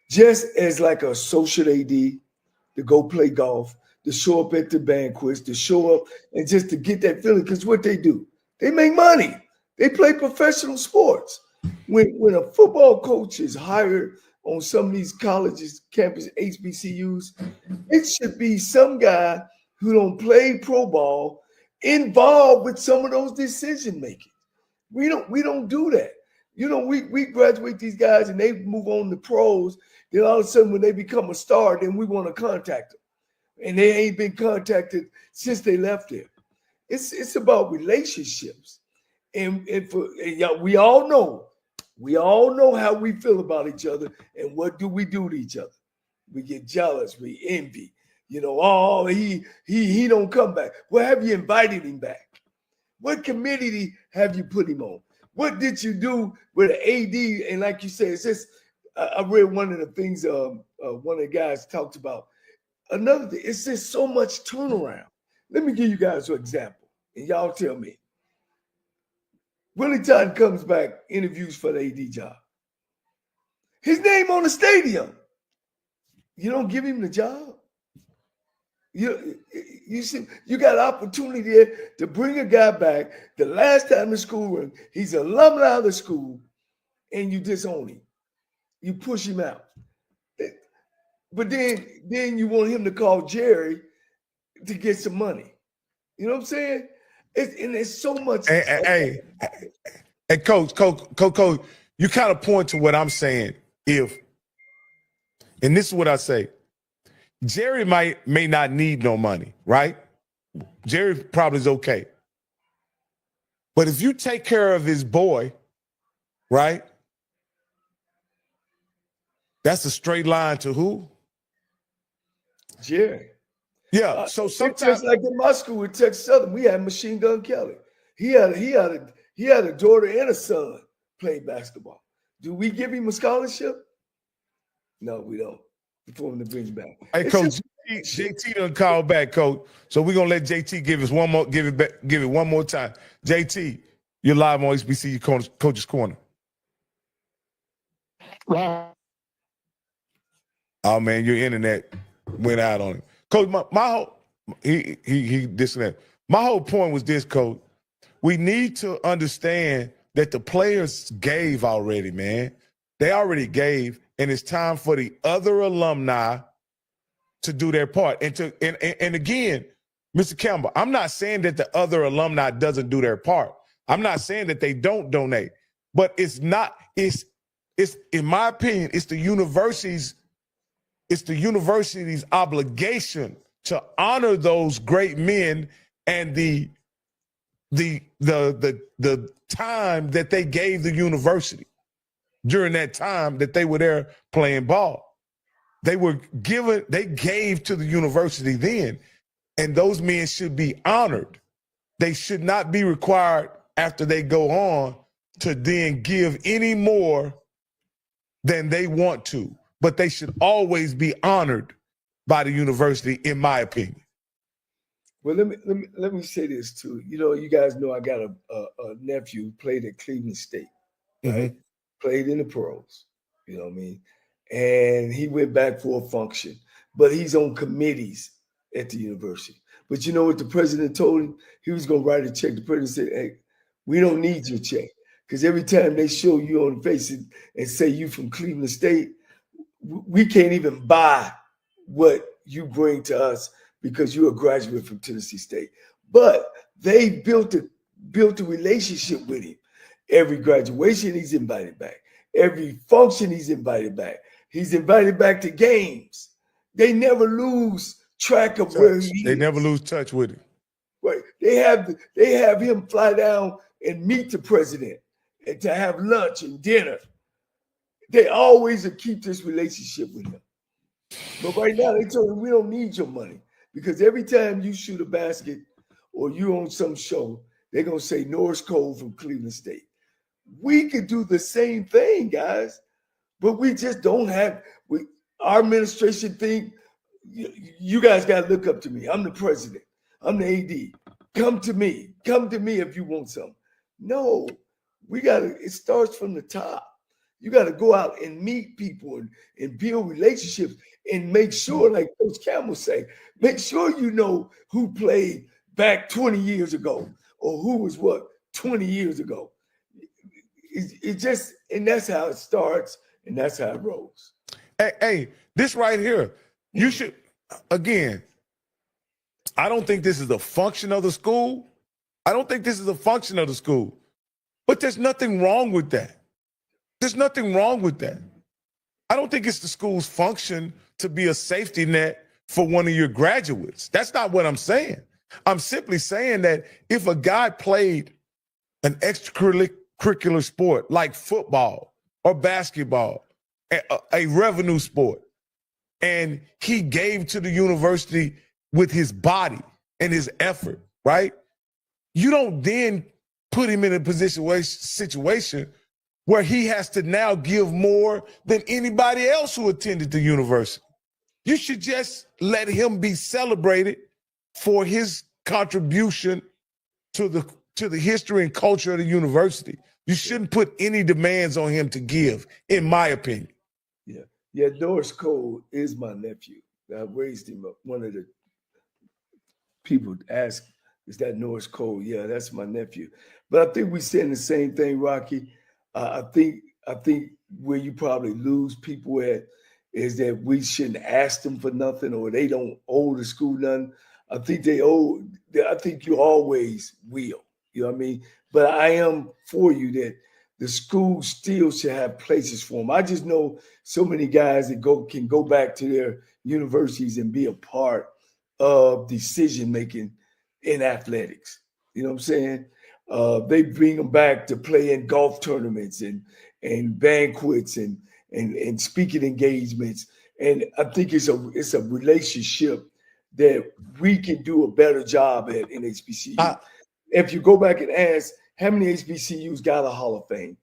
just as like a social AD to go play golf, to show up at the banquets, to show up and just to get that feeling. Because what they do, they make money. They play professional sports. When a football coach is hired on some of these colleges, campus HBCUs, it should be some guy who don't play pro ball involved with some of those decision making. We don't do that. We graduate these guys and they move on to pros. Then all of a sudden, when they become a star, then we want to contact them, and they ain't been contacted since they left there. It's about relationships, and we all know how we feel about each other, and what do we do to each other? We get jealous, we envy. Oh, he don't come back. Well, have you invited him back? What committee have you put him on? What did you do with an AD? And like you said, it's just I read one of the things one of the guys talked about. Another thing, it's just so much turnaround. Let me give you guys an example, and y'all tell me. Willie Todd comes back, interviews for the AD job. His name on the stadium. You don't give him the job. You see, you got an opportunity there to bring a guy back. The last time the school run, he's an alumni of the school, and you disown him. You push him out. But then you want him to call Jerry to get some money. You know what I'm saying? It's so much. Hey, Coach, you kind of point to what I'm saying. And this is what I say. Jerry may not need no money, right? Jerry probably is okay. But if you take care of his boy, right? That's a straight line to who? Jerry. Yeah. So sometimes, just like in my school at Texas Southern, we had Machine Gun Kelly. He had a daughter and a son playing basketball. Do we give him a scholarship? No, we don't. For him to bring him back. Hey, Coach, JT done call back, Coach. So we're gonna let JT give it one more time. JT, you're live on HBCU Coaches Corner. Wow. Oh man, your internet went out on him. Coach, my whole he this and that. My whole point was this, Coach. We need to understand that the players gave already, man. They already gave, and it's time for the other alumni to do their part. And again, Mr. Campbell, I'm not saying that the other alumni doesn't do their part. I'm not saying that they don't donate, but it's in my opinion, it's the university's obligation to honor those great men and the time that they gave the university during that time that they were there playing ball. They gave to the university then, and those men should be honored. They should not be required after they go on to then give any more than they want to, but they should always be honored by the university, in my opinion. Well, let me say this too. You guys know I got a nephew who played at Cleveland State, right? Mm-hmm. Played in the pros, you know what I mean? And he went back for a function, but he's on committees at the university. But you know what the president told him? He was going to write a check. The president said, hey, we don't need your check, because every time they show you on the face and say you from Cleveland State, we can't even buy what you bring to us because you're a graduate from Tennessee State. But they built a relationship with him. Every graduation, he's invited back. Every function, he's invited back. He's invited back to games. They never lose track of where he is. They never lose touch with him. Right. They have him fly down and meet the president and to have lunch and dinner. They always keep this relationship with him. But right now, they told him, we don't need your money, because every time you shoot a basket or you on some show, they're going to say Norris Cole from Cleveland State. We could do the same thing, guys, but we just don't have our administration think you guys got to look up to me. I'm the president. I'm the AD. Come to me. Come to me if you want something. No, it starts from the top. You got to go out and meet people and build relationships and make sure, like Coach Campbell say, make sure you know who played back 20 years ago or who was what 20 years ago. It just, and that's how it starts and that's how it rolls. Hey, this right here, you should, again, I don't think this is a function of the school. I don't think this is a function of the school. But there's nothing wrong with that. There's nothing wrong with that. I don't think it's the school's function to be a safety net for one of your graduates. That's not what I'm saying. I'm simply saying that if a guy played an extracurricular sport like football or basketball, a revenue sport, and he gave to the university with his body and his effort, right? You don't then put him in a situation where he has to now give more than anybody else who attended the university. You should just let him be celebrated for his contribution to the history and culture of the university. You shouldn't put any demands on him to give, in my opinion. Yeah, Norris Cole is my nephew. I raised him up. One of the people asked, is that Norris Cole? Yeah, that's my nephew. But I think we're saying the same thing, Rocky. I think where you probably lose people at is that we shouldn't ask them for nothing or they don't owe the school nothing. I think I think you always will. You know what I mean? But I am for you that the school still should have places for them. I just know so many guys that can go back to their universities and be a part of decision making in athletics. You know what I'm saying? They bring them back to play in golf tournaments and banquets and speaking engagements. And I think it's a relationship that we can do a better job at in HBCU. If you go back and ask how many HBCUs got a Hall of Fame,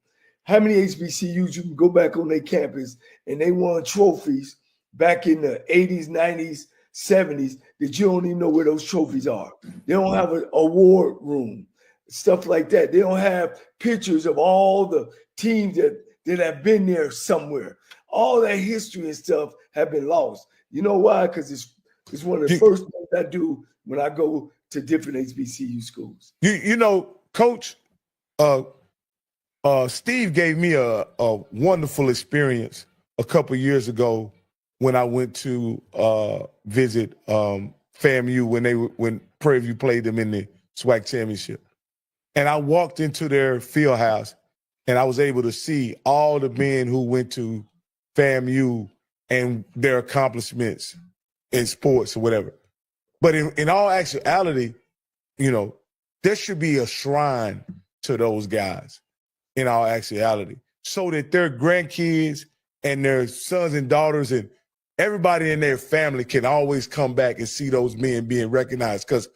how many HBCUs you can go back on their campus and they won trophies back in the 80s, 90s, 70s that you don't even know where those trophies are. They don't have an award room, stuff like that. They don't have pictures of all the teams that have been there somewhere. All that history and stuff have been lost. You know why? Because it's one of the first things I do when I go to different HBCU schools. You know, Coach, Steve gave me a wonderful experience a couple years ago when I went to visit FAMU when Prairie View played them in the SWAC championship. And I walked into their field house and I was able to see all the men who went to FAMU and their accomplishments in sports or whatever. But in all actuality, you know, there should be a shrine to those guys in all actuality so that their grandkids and their sons and daughters and everybody in their family can always come back and see those men being recognized. Because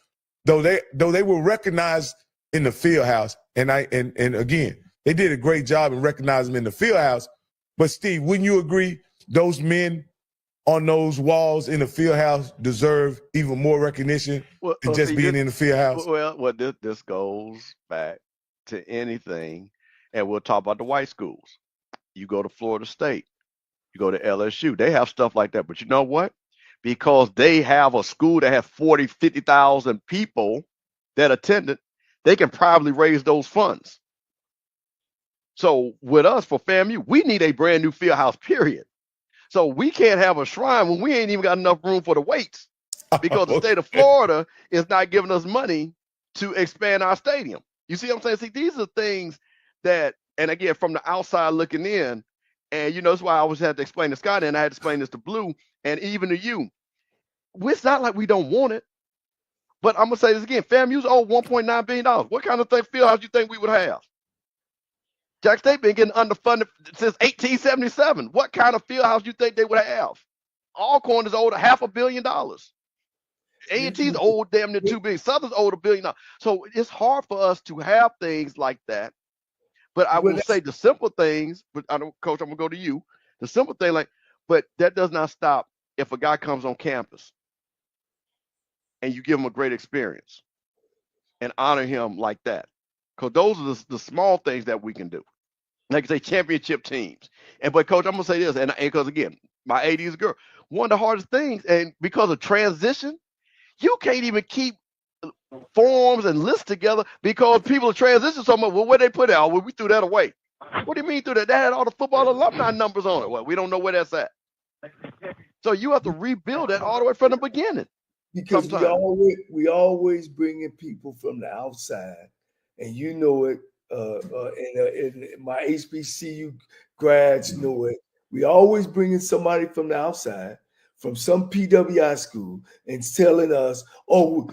though they were recognized in the field house, and again, they did a great job in recognizing them in the field house. But Steve, wouldn't you agree those men on those walls in the field house deserve even more recognition than just being in the field house? Well, this goes back to anything, and we'll talk about the white schools. You go to Florida State, you go to LSU, they have stuff like that. But you know what? Because they have a school that has 40, 50,000 people that attended, they can probably raise those funds. So with us for FAMU, we need a brand new field house, period. So we can't have a shrine when we ain't even got enough room for the weights because the state of Florida is not giving us money to expand our stadium. You see what I'm saying? See, these are things that, and again, from the outside looking in, and you know, that's why I always had to explain to Scott, and I had to explain this to Blue, and even to you. It's not like we don't want it, but I'm gonna say this again: FAMU's owed $1.9 billion. What kind of field house you think we would have? Jack State been getting underfunded since 1877. What kind of field house you think they would have? Alcorn is owed $500 million. A&T's owed damn near $2 billion. Southern's owed $1 billion. So it's hard for us to have things like that. But I will say the simple things, but I don't, Coach, I'm gonna go to you. The simple thing, but that does not stop if a guy comes on campus and you give him a great experience and honor him like that. Because those are the small things that we can do. like I say, championship teams. But coach, I'm gonna say this, and because again, my AD is a girl. One of the hardest things, and because of transition, you can't even keep forms and lists together because people are transitioning so much. Well, where they put it? Oh, well, we threw that away. What do you mean threw that? That had all the football alumni numbers on it. Well, we don't know where that's at. So you have to rebuild that all the way from the beginning. Because we always bring in people from the outside, and you know it. And my HBCU grads know it. We always bring in somebody from the outside, from some PWI school, and telling us, "Oh,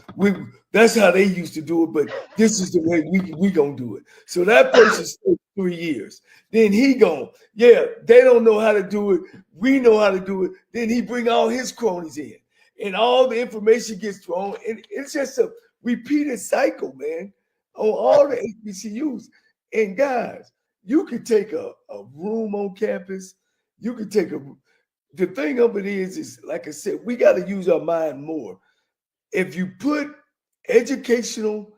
that's how they used to do it, but this is the way we gonna do it." So that person stays 3 years. Then he gone, yeah, they don't know how to do it. We know how to do it. Then he bring all his cronies in, and all the information gets thrown. And it's just a repeated cycle, man, on all the HBCUs. And guys, you could take a room on campus. You could take the thing of it is like I said, we got to use our mind more. If you put educational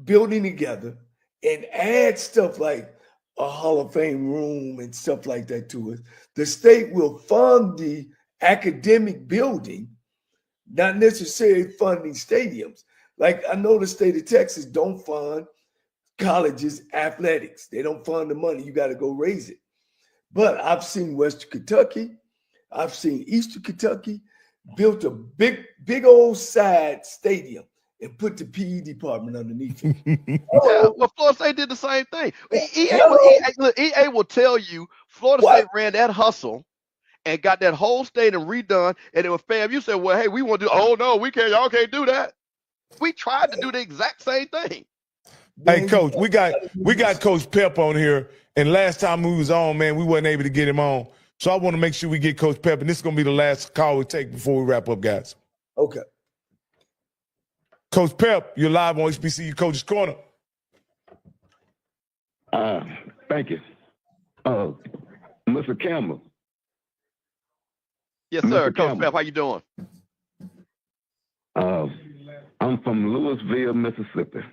building together and add stuff like a Hall of Fame room and stuff like that to it, the state will fund the academic building, not necessarily funding stadiums. Like I know the state of Texas don't fund colleges athletics. They don't fund the money. You got to go raise it. But I've seen Western Kentucky, I've seen Eastern Kentucky built a big old side stadium and put the PE department underneath it. Yeah, well, Florida State did the same thing. EA will tell you Florida State ran that hustle and got that whole stadium redone, and it was FAMU said, well, hey, we want to do, oh no, we can't, y'all can't do that. We tried to do the exact same thing. Hey, Coach, we got Coach Pep on here, and last time we was on, man, we wasn't able to get him on. So I want to make sure we get Coach Pep, and this is going to be the last call we take before we wrap up, guys. Okay. Coach Pep, you're live on HBCU Coaches Corner. Thank you. Mr. Campbell. Yes, sir. Coach Pep, how you doing? I'm from Louisville, Mississippi,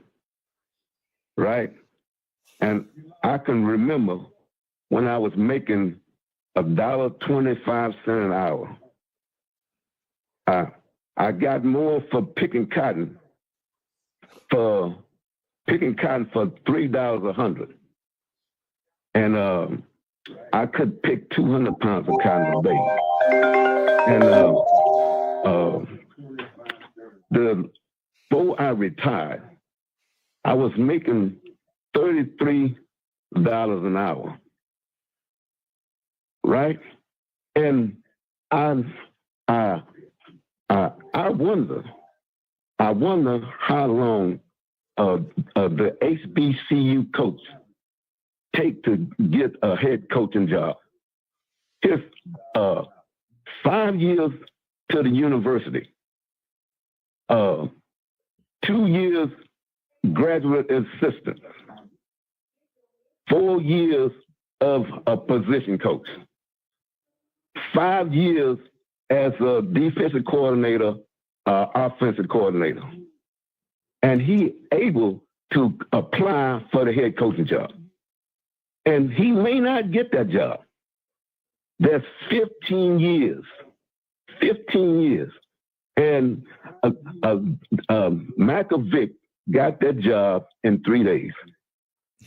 right? And I can remember when I was making $1.25 an hour. I got more for picking cotton for $3 a hundred. And I could pick 200 pounds of cotton a day. And before I retired, I was making $33 an hour, right? And I wonder how long the HBCU coach take to get a head coaching job. It's 5 years to the university, 2 years graduate assistant, 4 years of a position coach, 5 years as a defensive coordinator, offensive coordinator. And he able to apply for the head coaching job. And he may not get that job. That's 15 years. 15 years. And Makovic got that job in 3 days.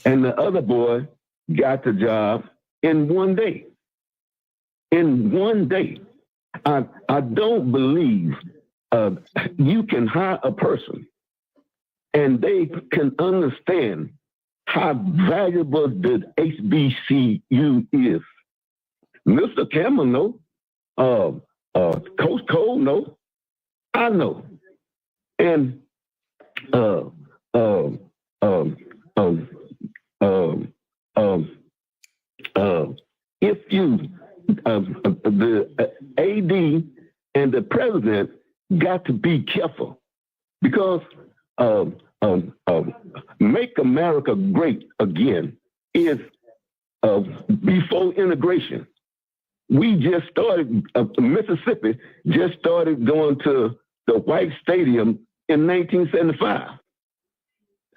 And the other boy got the job in 1 day. In 1 day. I don't believe you can hire a person and they can understand how valuable the HBCU is. Mr. Campbell know. Coach Cole know. I know. And if you the AD and the president got to be careful because Make America Great Again is before integration. We just started, Mississippi just started going to the White Stadium in 1975.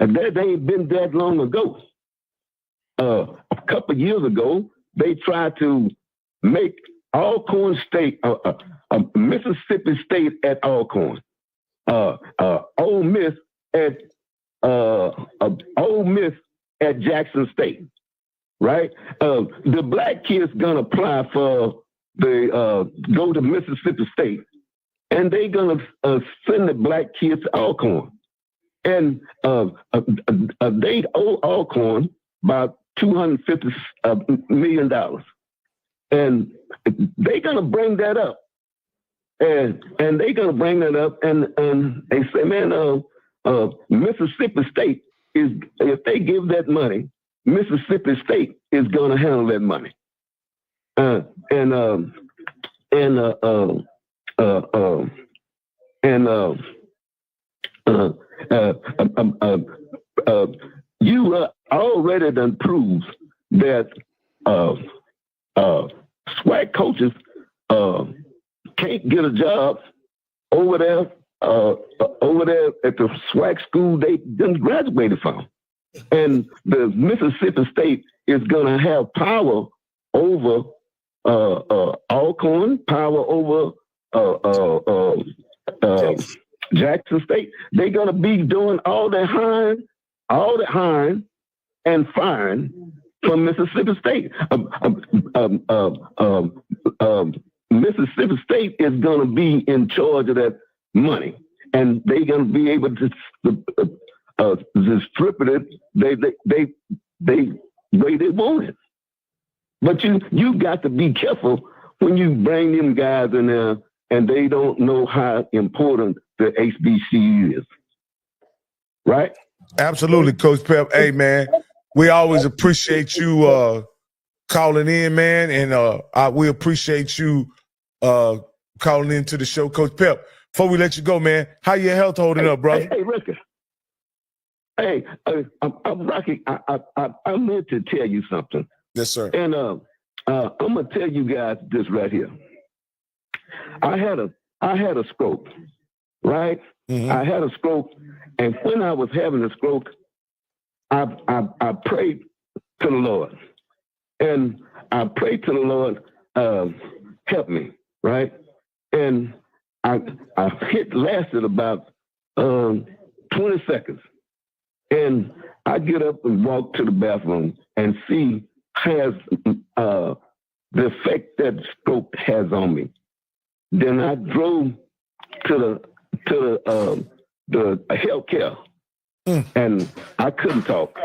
And that ain't been that long ago. a couple of years ago, they tried to make Alcorn State, Mississippi State at Alcorn, Ole Miss at Jackson State, right? The black kids gonna apply for go to Mississippi State, and they gonna send the black kids to Alcorn, and they owe Alcorn about $250 million, and they gonna bring that up, and they gonna bring that up, and they say, man, Mississippi State is, if they give that money, Mississippi State is gonna handle that money, you already done proved that SWAC coaches can't get a job over there at the SWAC school they just graduated from. And the Mississippi State is going to have power over Alcorn, power over Jackson State. They're going to be doing all the hiring and firing from Mississippi State. Mississippi State is going to be in charge of that money, and they're going to be able to distribute it they way they want it. But you got to be careful when you bring them guys in there and they don't know how important the HBCU is, right? Absolutely, Coach Pep. Hey, man, we always appreciate you calling in, man, and we appreciate you calling into the show, Coach Pep. Before we let you go, man, how your health holding up, brother? Hey, Ricky. Hey, I'm Rocky. I meant to tell you something. Yes, sir. And I'm gonna tell you guys this right here. I had a stroke, right? Mm-hmm. I had a stroke, and when I was having a stroke, I prayed to the Lord, and I prayed to the Lord, help me, right? And I lasted about 20 seconds, and I get up and walk to the bathroom and see has the effect that stroke has on me. Then I drove to the healthcare, and I couldn't talk.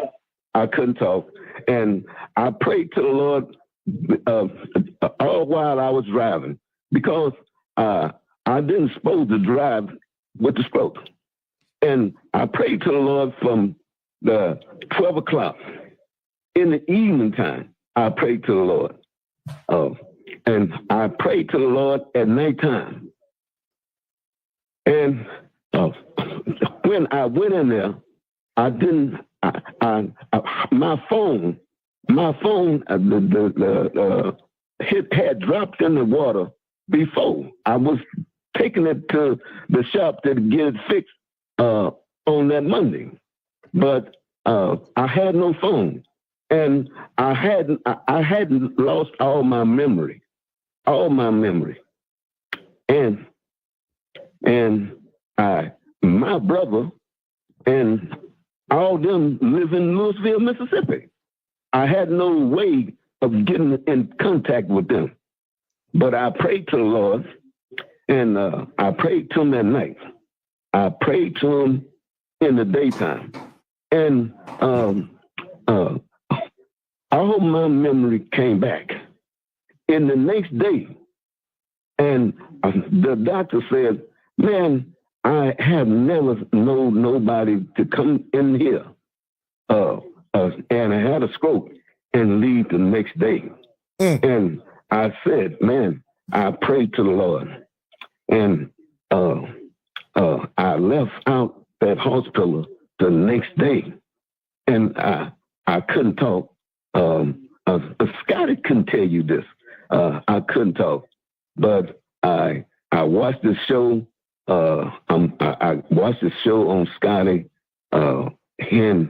And I prayed to the Lord all while I was driving, because I didn't supposed to drive with the stroke. And I prayed to the Lord from the 12 o'clock. In the evening time, I prayed to the Lord. And I prayed to the Lord at nighttime. And when I went in there, my phone had dropped in the water before. I was taking it to the shop to get it fixed on that Monday. But I had no phone. And I hadn't lost all my memory. And my brother and all them live in Louisville, Mississippi. I had no way of getting in contact with them. But I prayed to the Lord, and I prayed to him at night. I prayed to him in the daytime. And all my memory came back in the next day. And the doctor said, man, I have never known nobody to come in here and I had a stroke and leave the next day. And I said, man, I prayed to the Lord. And I left out that hospital the next day. And I couldn't talk. Scotty couldn't tell you this. I couldn't talk, but I watched the show. I watched the show on Scotty, and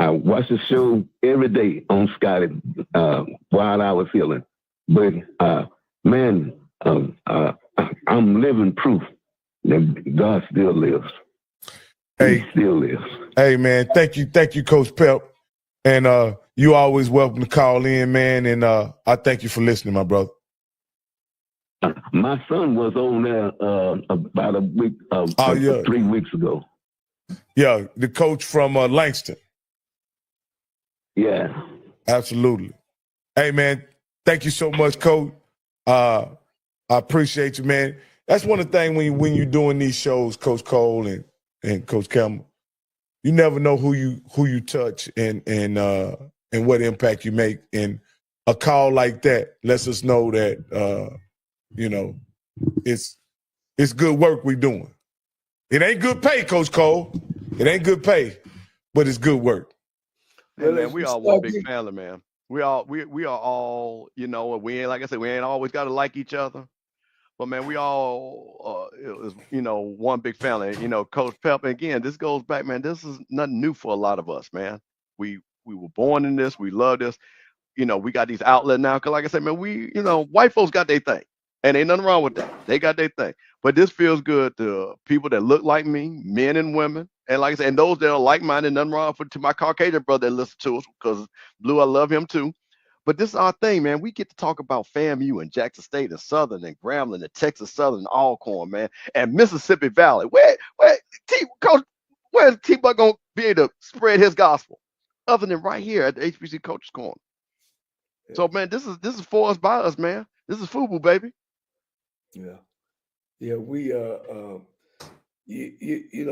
I watched the show every day on Scotty while I was healing. But man, I'm living proof that God still lives. Hey, He still lives. Hey, man, thank you, Coach Pep. And you always welcome to call in, man. And I thank you for listening, my brother. My son was on there about a week, 3 weeks ago. Yeah, the coach from Langston. Yeah. Absolutely. Hey, man, thank you so much, Coach. I appreciate you, man. That's one of the things when you're doing these shows, Coach Cole and Coach Campbell, you never know who you touch and what impact you make. And a call like that lets us know that it's good work we're doing. It ain't good pay, Coach Cole. It ain't good pay, but it's good work. Hey, man, we all one big family, man. We are all, we ain't, like I said, we ain't always got to like each other. But, man, we all, one big family. Coach Pep, again, this goes back, man, this is nothing new for a lot of us, man. We were born in this. We love this. We got these outlets now. Because, like I said, man, white folks got their thing. And ain't nothing wrong with that. They got their thing. But this feels good to people that look like me, men and women. And like I said, and those that are like-minded, nothing wrong to my Caucasian brother that listen to us, because Blue, I love him too. But this is our thing, man. We get to talk about FAMU and Jackson State and Southern and Grambling and Texas Southern and Alcorn, man, and Mississippi Valley. Coach, where's T-Buck gonna be able to spread his gospel, other than right here at the HBCU Coaches Corner? Yeah. So, man, this is for us by us, man. This is FUBU, baby. Yeah. We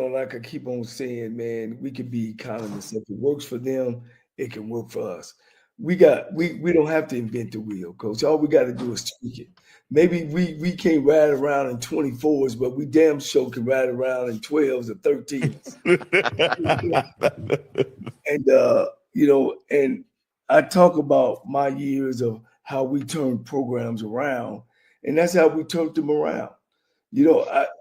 like I keep on saying, man, we can be economists. If it works for them, it can work for us. We don't have to invent the wheel, Coach. All we got to do is tweak it. Maybe we can't ride around in 24s, but we damn sure can ride around in 12s or 13s. And I talk about my years of how we turned programs around, and that's how we turned them around.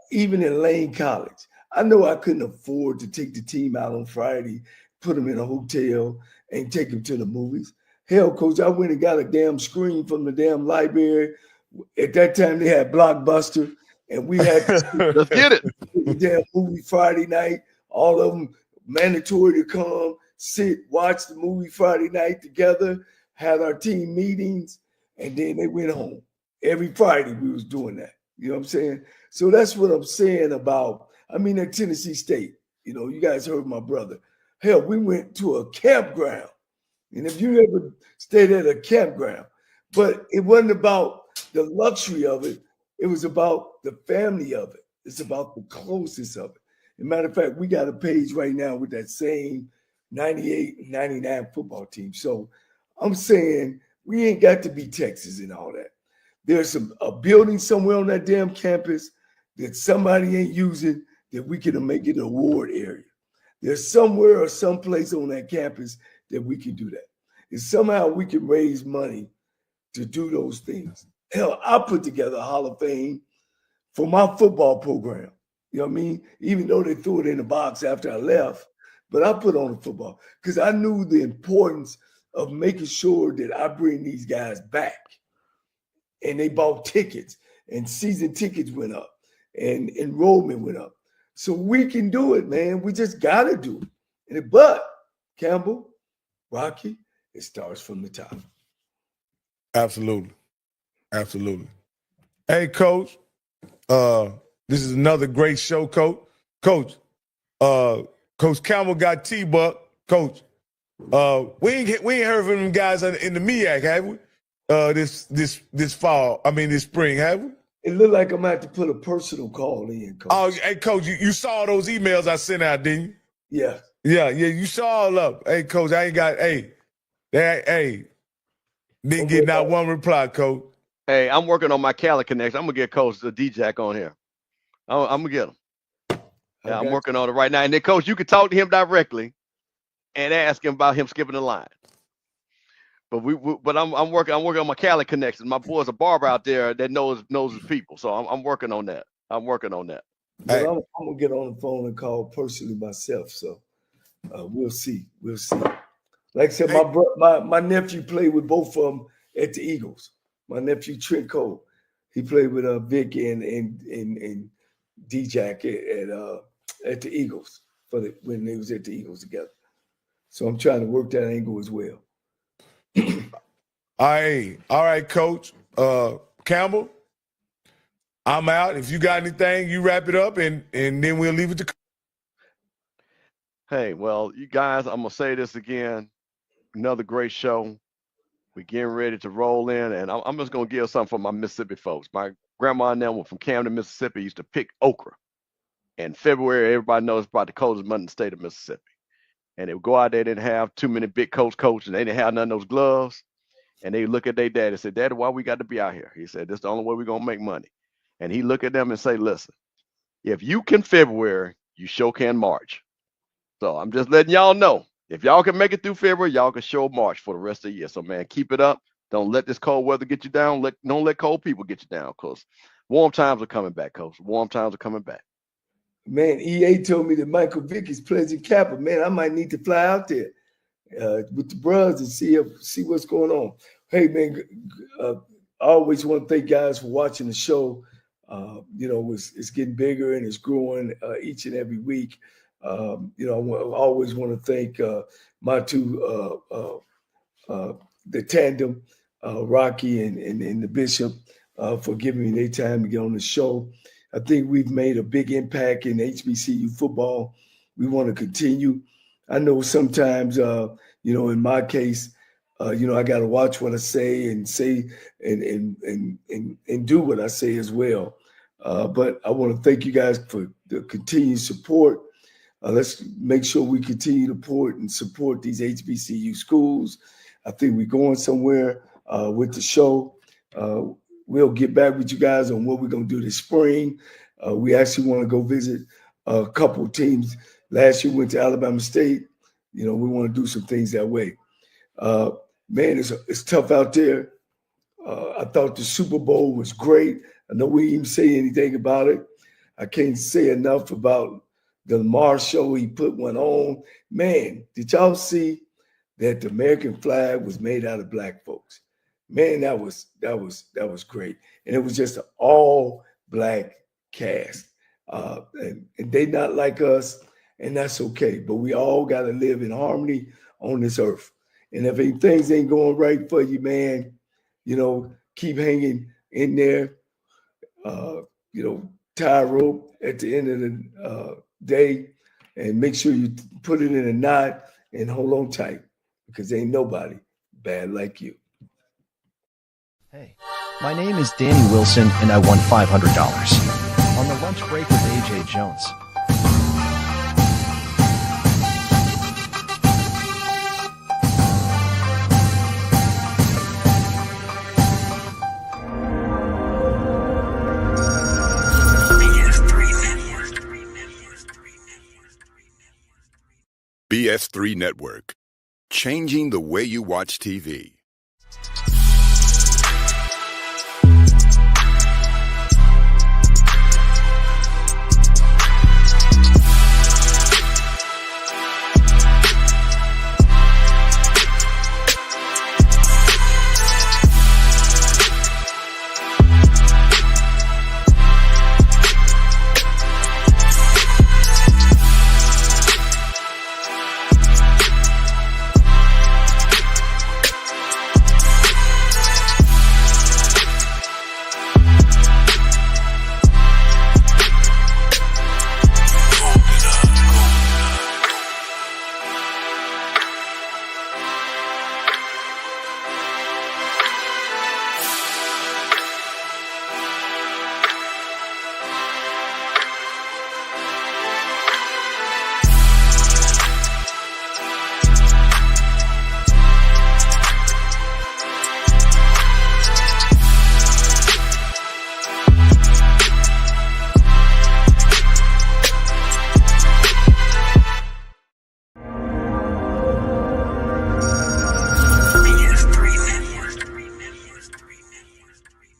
Even in Lane College, I know I couldn't afford to take the team out on Friday, put them in a hotel, and take them to the movies. Hell, Coach, I went and got a damn screen from the damn library. At that time, they had Blockbuster, and we had let's get it. The damn movie Friday night. All of them mandatory to come, sit, watch the movie Friday night together, had our team meetings, and then they went home. Every Friday we was doing that. You know what I'm saying? So that's what I'm saying about, at Tennessee State. You guys heard my brother. Hell, we went to a campground. And if you ever stayed at a campground, but it wasn't about the luxury of it. It was about the family of it. It's about the closeness of it. As a matter of fact, we got a page right now with that same 98 and 99 football team. So I'm saying we ain't got to be Texas and all that. There's a building somewhere on that damn campus that somebody ain't using that we can make it an award area. There's somewhere or someplace on that campus that we can do that. And somehow we can raise money to do those things. Hell, I put together a Hall of Fame for my football program. You know what I mean? Even though they threw it in the box after I left, but I put on the football because I knew the importance of making sure that I bring these guys back. And they bought tickets, and season tickets went up, and enrollment went up. So we can do it, man. We just got to do it. But, Campbell, Rocky, it starts from the top. Absolutely. Hey, Coach, this is another great show, Coach. Coach Campbell got T-Buck. Coach, we ain't heard from them guys in the MEAC, have we? This fall, this spring, have we? It looked like I'm going to have to put a personal call in, Coach. Oh, hey, Coach, you saw those emails I sent out, didn't you? Yeah, you saw all up. Hey, Coach, I ain't got, didn't get not one reply, Coach. Hey, I'm working on my Cali connection. I'm going to get Coach the D-Jack on here. I'm going to get him. Yeah, I'm working on it right now. And then, Coach, you can talk to him directly and ask him about him skipping the line. But I'm working on my Cali connection. My boy's a barber out there that knows his people. So I'm working on that. Well, I'm gonna get on the phone and call personally myself. So We'll see. We'll see. Like I said, my nephew played with both of them at the Eagles. My nephew Trent Cole, he played with Vic and D-Jack at the Eagles when they was at the Eagles together. So I'm trying to work that angle as well. All right, Coach Campbell. I'm out. If you got anything, you wrap it up, and then we'll leave it to. Hey, well, you guys, I'm gonna say this again. Another great show. We're getting ready to roll in, and I'm just gonna give something for my Mississippi folks. My grandma and them were from Camden, Mississippi. Used to pick okra. In February, everybody knows about the coldest month in the state of Mississippi. And they would go out there, they didn't have too many big coats, and they didn't have none of those gloves. And they look at their dad and say, Daddy, why we got to be out here? He said, this is the only way we're going to make money. And he look at them and say, listen, if you can February, you sure can March. So I'm just letting y'all know, if y'all can make it through February, y'all can show March for the rest of the year. So, man, keep it up. Don't let this cold weather get you down. Don't let cold people get you down, because warm times are coming back, Coach. Warm times are coming back. Man, EA told me that Michael Vick is Pleasant Kappa. Man, I might need to fly out there with the bros and see what's going on. Hey, man, I always want to thank guys for watching the show. It's getting bigger and it's growing each and every week. I always want to thank my two, the tandem, Rocky and the Bishop, for giving me their time to get on the show. I think we've made a big impact in HBCU football. We want to continue. I know sometimes, in my case, I got to watch what I say and do what I say as well. But I want to thank you guys for the continued support. Let's make sure we continue to support these HBCU schools. I think we're going somewhere with the show. We'll get back with you guys on what we're going to do this spring. We actually want to go visit a couple teams. Last year we went to Alabama State. We want to do some things that way. Man, it's tough out there. I thought the Super Bowl was great. I know we didn't even say anything about it. I can't say enough about the Lamar show. He put one on. Man, did y'all see that the American flag was made out of black folks? Man, that was great. And it was just an all black cast. And they not like us, and that's okay. But we all got to live in harmony on this earth. And if things ain't going right for you, man, keep hanging in there. Tie a rope at the end of the day, and make sure you put it in a knot and hold on tight, because ain't nobody bad like you. Hey, my name is Danny Wilson, and I won $500 on the lunch break with AJ Jones. BS3 Network, changing the way you watch TV.